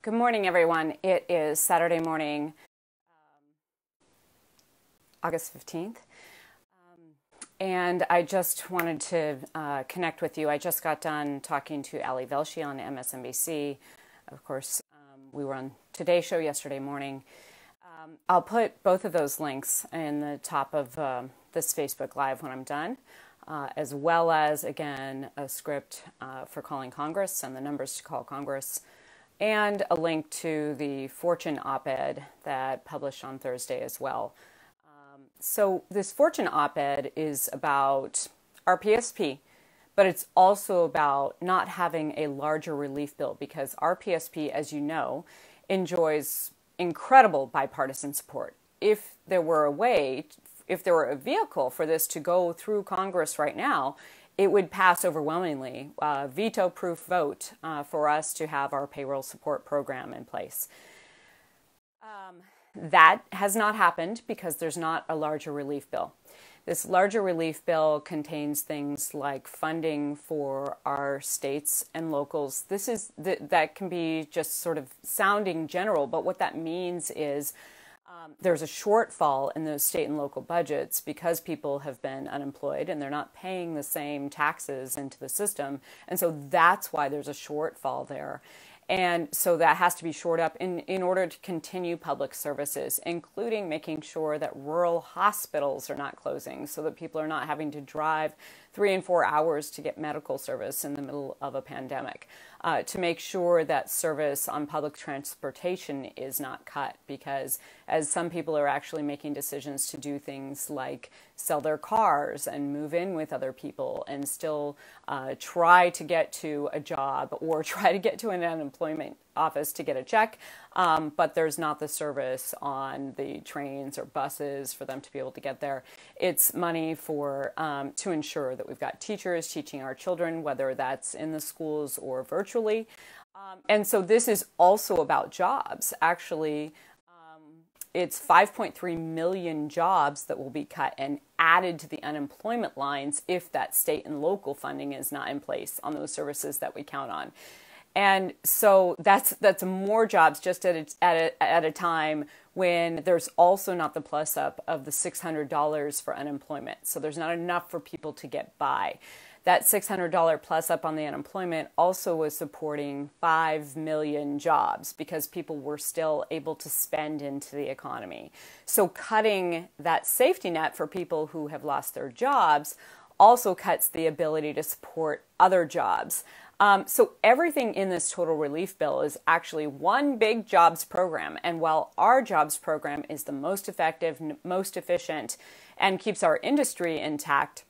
Good morning, everyone. It is Saturday morning, August 15th. And I just wanted to connect with you. I just got done talking to Ali Velshi on MSNBC. Of course, we were on Today's show yesterday morning. I'll put both of those links in the top of this Facebook Live when I'm done, as well as, again, a script for calling Congress and the numbers to call Congress, and a link to the Fortune op-ed that published on Thursday as well. So this Fortune op-ed is about our PSP, but it's also about not having a larger relief bill because our PSP, as you know, enjoys incredible bipartisan support. If there were a vehicle for this to go through Congress right now, it would pass overwhelmingly, veto-proof vote for us to have our payroll support program in place. That has not happened because there's not a larger relief bill. This larger relief bill contains things like funding for our states and locals. That can be just sort of sounding general, but what that means is there's a shortfall in those state and local budgets because people have been unemployed and they're not paying the same taxes into the system. And so that's why there's a shortfall there. And so that has to be shored up in order to continue public services, including making sure that rural hospitals are not closing so that people are not having to drive 3 and 4 hours to get medical service in the middle of a pandemic, to make sure that service on public transportation is not cut, because as some people are actually making decisions to do things like sell their cars and move in with other people and still try to get to a job or try to get to an unemployment office to get a check, but there's not the service on the trains or buses for them to be able to get there. It's money for to ensure that we've got teachers teaching our children, whether that's in the schools or virtually. And so this is also about jobs. Actually, it's 5.3 million jobs that will be cut and added to the unemployment lines if that state and local funding is not in place on those services that we count on. And so that's more jobs just at a time when there's also not the plus up of the $600 for unemployment. So there's not enough for people to get by. That $600 plus up on the unemployment also was supporting 5 million jobs because people were still able to spend into the economy. So cutting that safety net for people who have lost their jobs also cuts the ability to support other jobs. So everything in this total relief bill is actually one big jobs program. And while our jobs program is the most effective, most efficient, and keeps our industry intact,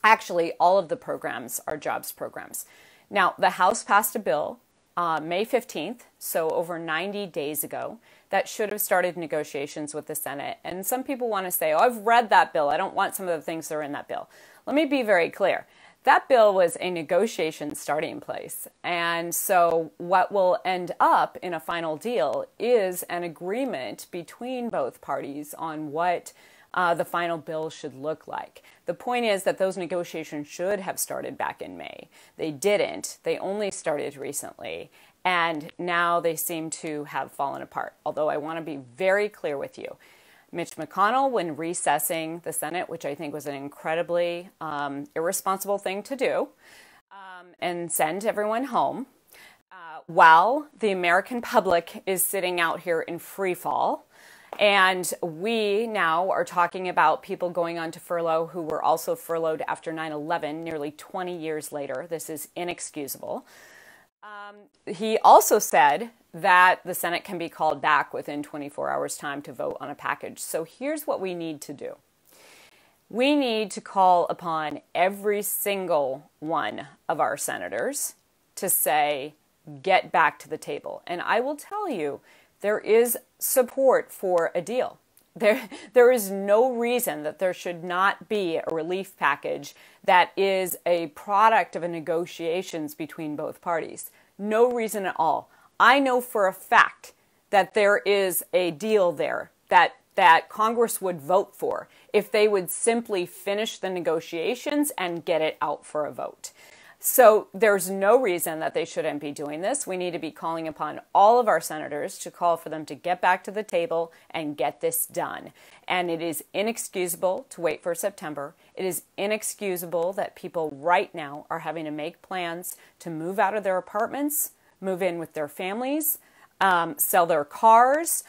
actually all of the programs are jobs programs. Now, the House passed a bill May 15th, so over 90 days ago, that should have started negotiations with the Senate. And some people want to say, oh, I've read that bill. I don't want some of the things that are in that bill. Let me be very clear. That bill was a negotiation starting place. And so what will end up in a final deal is an agreement between both parties on what the final bill should look like. The point is that those negotiations should have started back in May. They didn't. They only started recently. And now they seem to have fallen apart. Although I want to be very clear with you. Mitch McConnell, when recessing the Senate, which I think was an incredibly irresponsible thing to do, and send everyone home, while the American public is sitting out here in free fall, and we now are talking about people going on to furlough who were also furloughed after 9/11, nearly 20 years later. This is inexcusable. He also said that the Senate can be called back within 24 hours' time to vote on a package. So here's what we need to do. We need to call upon every single one of our senators to say, get back to the table. And I will tell you, there is support for a deal. There is no reason that there should not be a relief package that is a product of a negotiations between both parties. No reason at all. I know for a fact that there is a deal there that Congress would vote for if they would simply finish the negotiations and get it out for a vote. So there's no reason that they shouldn't be doing this. We need to be calling upon all of our senators to call for them to get back to the table and get this done. And it is inexcusable to wait for September. It is inexcusable that people right now are having to make plans to move out of their apartments, move in with their families, sell their cars,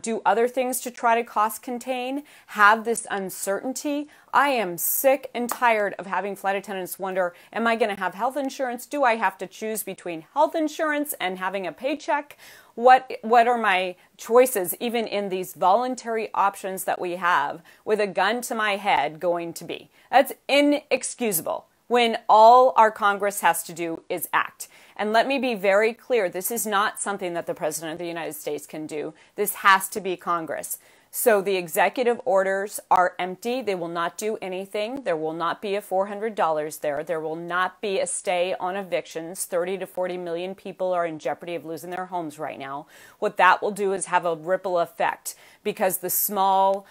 do other things to try to cost contain, have this uncertainty. I am sick and tired of having flight attendants wonder, am I going to have health insurance? Do I have to choose between health insurance and having a paycheck? What are my choices, even in these voluntary options that we have, with a gun to my head going to be? That's inexcusable when all our Congress has to do is act. And let me be very clear, this is not something that the President of the United States can do. This has to be Congress. So the executive orders are empty. They will not do anything. There will not be a $400 there. There will not be a stay on evictions. 30 to 40 million people are in jeopardy of losing their homes right now. What that will do is have a ripple effect, because the small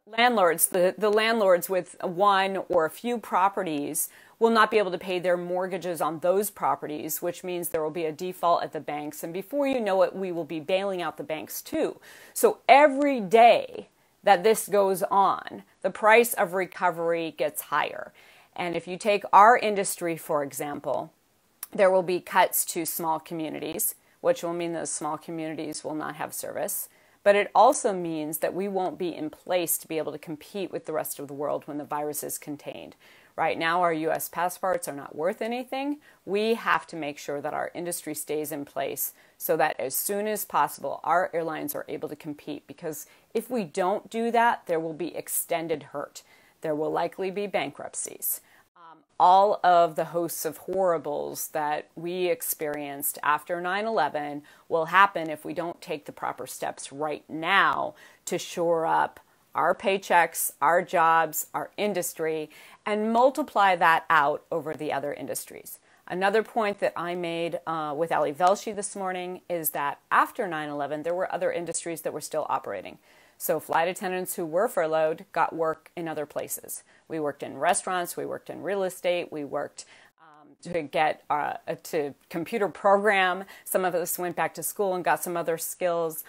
landlords, the landlords with one or a few properties, will not be able to pay their mortgages on those properties, which means there will be a default at the banks. And before you know it, we will be bailing out the banks too. So every day that this goes on, the price of recovery gets higher. And if you take our industry, for example, there will be cuts to small communities, which will mean those small communities will not have service. But it also means that we won't be in place to be able to compete with the rest of the world when the virus is contained. Right now, our U.S. passports are not worth anything. We have to make sure that our industry stays in place so that as soon as possible, our airlines are able to compete. Because if we don't do that, there will be extended hurt. There will likely be bankruptcies. All of the hosts of horribles that we experienced after 9/11 will happen if we don't take the proper steps right now to shore up our paychecks, our jobs, our industry, and multiply that out over the other industries. Another point that I made with Ali Velshi this morning is that after 9/11, there were other industries that were still operating. So flight attendants who were furloughed got work in other places. We worked in restaurants, we worked in real estate, we worked to computer program. Some of us went back to school and got some other skills,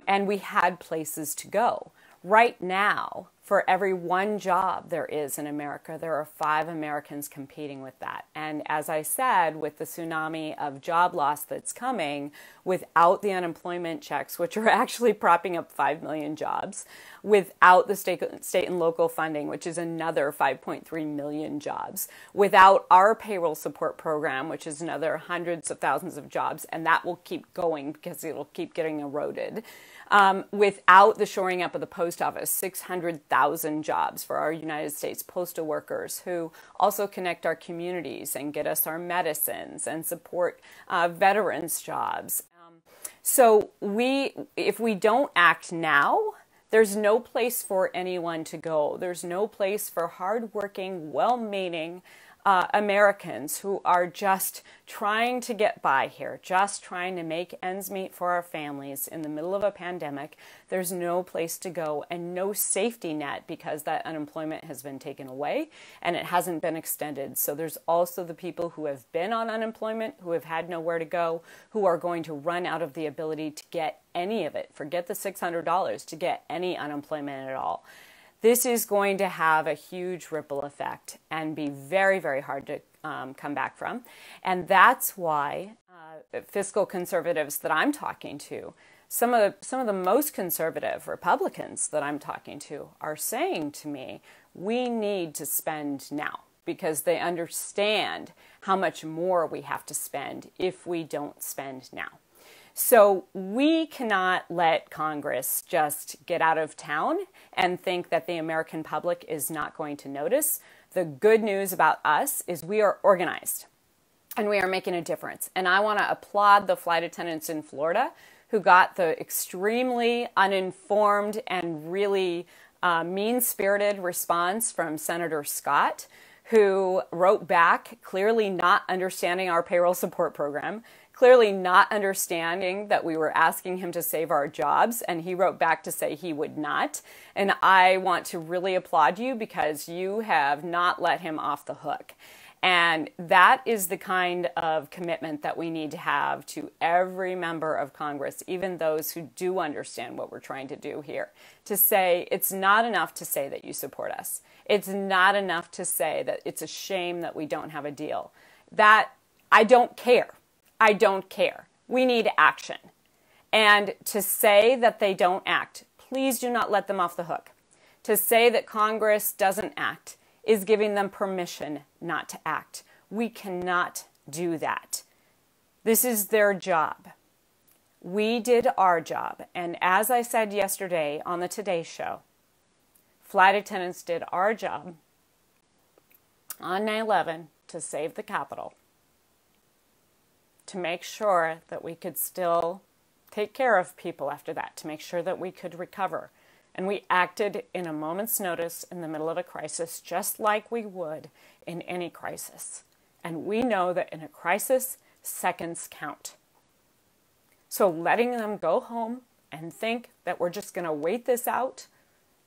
and we had places to go. Right now, for every one job there is in America, there are 5 Americans competing with that. And as I said, with the tsunami of job loss that's coming, without the unemployment checks, which are actually propping up 5 million jobs, without the state and local funding, which is another 5.3 million jobs, without our payroll support program, which is another hundreds of thousands of jobs, and that will keep going because it will keep getting eroded. Without the shoring up of the post office, 600,000 jobs for our United States postal workers who also connect our communities and get us our medicines and support veterans' jobs. So if we don't act now, there's no place for anyone to go. There's no place for hardworking, well-meaning Americans who are just trying to get by here, just trying to make ends meet for our families in the middle of a pandemic. There's no place to go and no safety net because that unemployment has been taken away and it hasn't been extended. So there's also the people who have been on unemployment, who have had nowhere to go, who are going to run out of the ability to get any of it. Forget the $600 to get any unemployment at all. This is going to have a huge ripple effect and be very, very hard to come back from. And that's why fiscal conservatives that I'm talking to, some of the most conservative Republicans that I'm talking to are saying to me, we need to spend now, because they understand how much more we have to spend if we don't spend now. So we cannot let Congress just get out of town and think that the American public is not going to notice. The good news about us is we are organized and we are making a difference. And I want to applaud the flight attendants in Florida who got the extremely uninformed and really mean-spirited response from Senator Scott, who wrote back, clearly not understanding our payroll support program, clearly not understanding that we were asking him to save our jobs, and he wrote back to say he would not. And I want to really applaud you because you have not let him off the hook. And that is the kind of commitment that we need to have to every member of Congress, even those who do understand what we're trying to do here, to say it's not enough to say that you support us. It's not enough to say that it's a shame that we don't have a deal. That I don't care. I don't care. We need action. And to say that they don't act, please do not let them off the hook. To say that Congress doesn't act is giving them permission not to act. We cannot do that. This is their job. We did our job. And as I said yesterday on the Today Show, flight attendants did our job on 9/11 to save the Capitol, to make sure that we could still take care of people after that, to make sure that we could recover. And we acted in a moment's notice in the middle of a crisis, just like we would in any crisis. And we know that in a crisis, seconds count. So letting them go home and think that we're just going to wait this out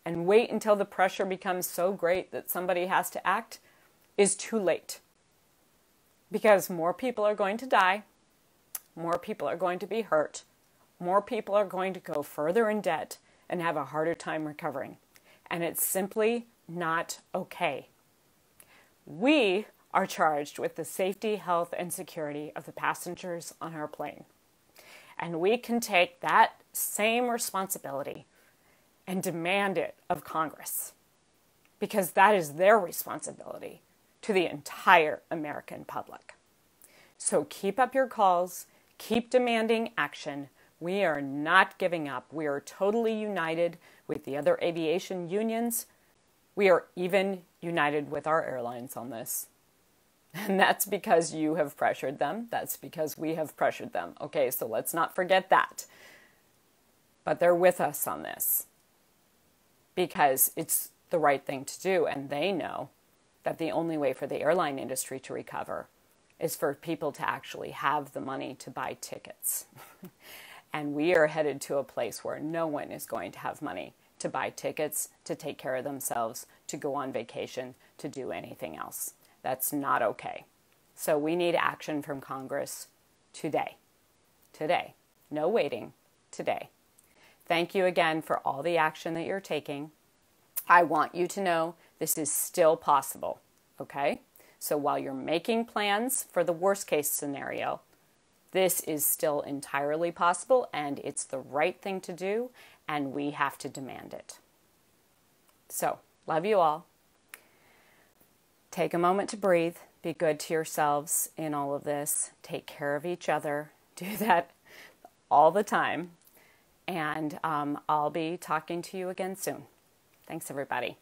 and wait until the pressure becomes so great that somebody has to act is too late. Because more people are going to die, more people are going to be hurt, more people are going to go further in debt and have a harder time recovering. And it's simply not okay. We are charged with the safety, health, and security of the passengers on our plane. And we can take that same responsibility and demand it of Congress, because that is their responsibility to the entire American public. So keep up your calls, keep demanding action. We are not giving up. We are totally united with the other aviation unions. We are even united with our airlines on this. And that's because you have pressured them. That's because we have pressured them. Okay, so let's not forget that. But they're with us on this because it's the right thing to do. And they know that the only way for the airline industry to recover is for people to actually have the money to buy tickets. And we are headed to a place where no one is going to have money to buy tickets, to take care of themselves, to go on vacation, to do anything else. That's not okay. So we need action from Congress today. Today. No waiting. Today. Thank you again for all the action that you're taking. I want you to know this is still possible. Okay? So while you're making plans for the worst case scenario, this is still entirely possible, and it's the right thing to do, and we have to demand it. So, love you all. Take a moment to breathe. Be good to yourselves in all of this. Take care of each other. Do that all the time. And I'll be talking to you again soon. Thanks, everybody.